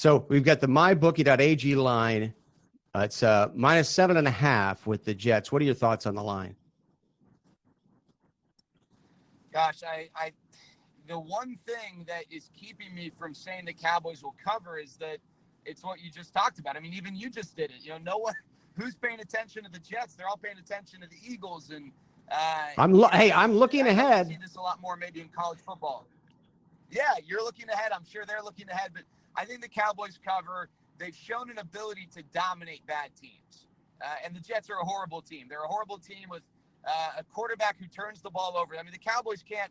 So we've got the MyBookie.AG line. It's minus 7.5 with the Jets. What are your thoughts on the line? Gosh, the one thing that is keeping me from saying the Cowboys will cover is that it's what you just talked about. I mean, even you just did it. No one who's paying attention to the Jets. They're all paying attention to the Eagles. And I'm looking ahead. I see this a lot more maybe in college football. Yeah, you're looking ahead. I'm sure they're looking ahead. But I think the Cowboys cover. They've shown an ability to dominate bad teams. And the Jets are a horrible team. They're a horrible team with a quarterback who turns the ball over. I mean, the Cowboys can't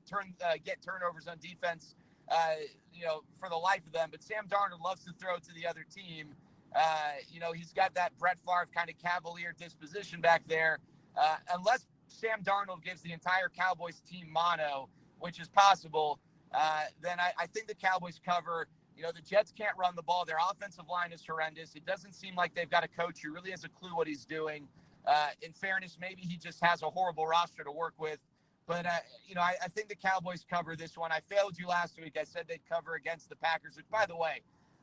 get turnovers on defense, for the life of them. But Sam Darnold loves to throw to the other team. He's got that Brett Favre kind of cavalier disposition back there. Unless Sam Darnold gives the entire Cowboys team mono, which is possible, then I think the Cowboys cover. The Jets can't run the ball. Their offensive line is horrendous. It doesn't seem like they've got a coach who really has a clue what he's doing. In fairness, maybe he just has a horrible roster to work with. But, I think the Cowboys cover this one. I failed you last week. I said they'd cover against the Packers, which, by the way,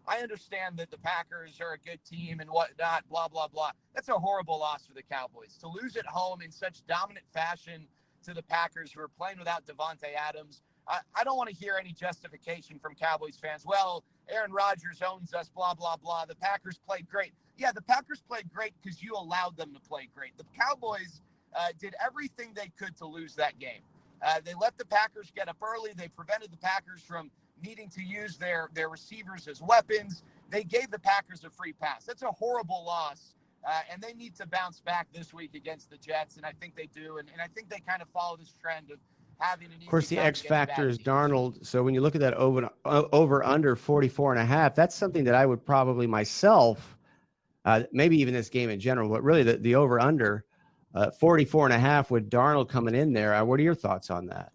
I understand that the Packers are a good team and whatnot, blah, blah, blah. That's a horrible loss for the Cowboys. To lose at home in such dominant fashion to the Packers, who are playing without Devontae Adams, I don't want to hear any justification from Cowboys fans. Well, Aaron Rodgers owns us, blah, blah, blah. The Packers played great. Yeah, the Packers played great because you allowed them to play great. The Cowboys did everything they could to lose that game. They let the Packers get up early. They prevented the Packers from needing to use their receivers as weapons. They gave the Packers a free pass. That's a horrible loss, and they need to bounce back this week against the Jets, and I think they do. And I think they kind of follow this trend of having an easy Of course, the time X against factor bad is teams. Darnold. So when you look at that over under 44.5, that's something that I would probably myself, maybe even this game in general, but really the over under 44.5 with Darnold coming in there. What are your thoughts on that?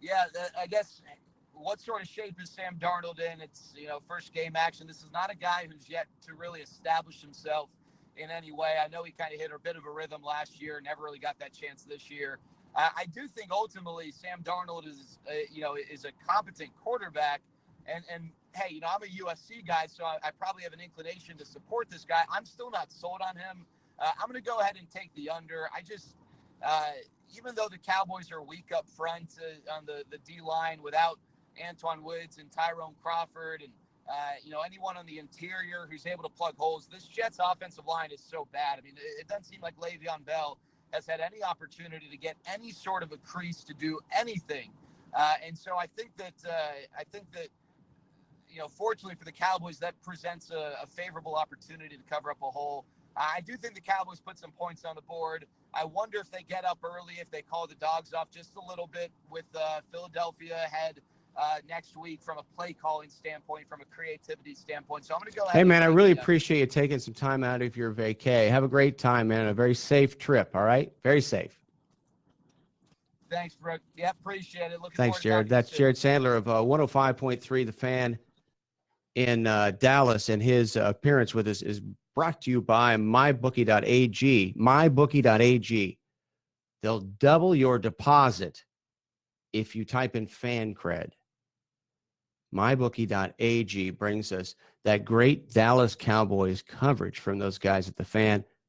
Yeah, I guess what sort of shape is Sam Darnold in? It's, first game action. This is not a guy who's yet to really establish himself in any way. I know he kind of hit a bit of a rhythm last year, never really got that chance this year. I do think ultimately Sam Darnold is a competent quarterback. And hey, I'm a USC guy, so I probably have an inclination to support this guy. I'm still not sold on him. I'm going to go ahead and take the under. I just, even though the Cowboys are weak up front on the D-line without Antoine Woods and Tyrone Crawford and, anyone on the interior who's able to plug holes, this Jets offensive line is so bad. I mean, it doesn't seem like Le'Veon Bell has had any opportunity to get any sort of a crease to do anything. And so I think that, fortunately for the Cowboys, that presents a favorable opportunity to cover up a hole. I do think the Cowboys put some points on the board. I wonder if they get up early, if they call the dogs off just a little bit with Philadelphia ahead next week from a play calling standpoint, from a creativity standpoint. So I'm going to go ahead. Hey, man, I really appreciate you taking some time out of your vacay. Have a great time, man. A very safe trip, all right? Very safe. Thanks, Brooke. Yeah, appreciate it. Thanks, Jared. That's Jared Sandler of 105.3 The Fan in Dallas, and his appearance with us is brought to you by MyBookie.AG. MyBookie.AG. They'll double your deposit if you type in Fancred. MyBookie.AG brings us that great Dallas Cowboys coverage from those guys at The Fan.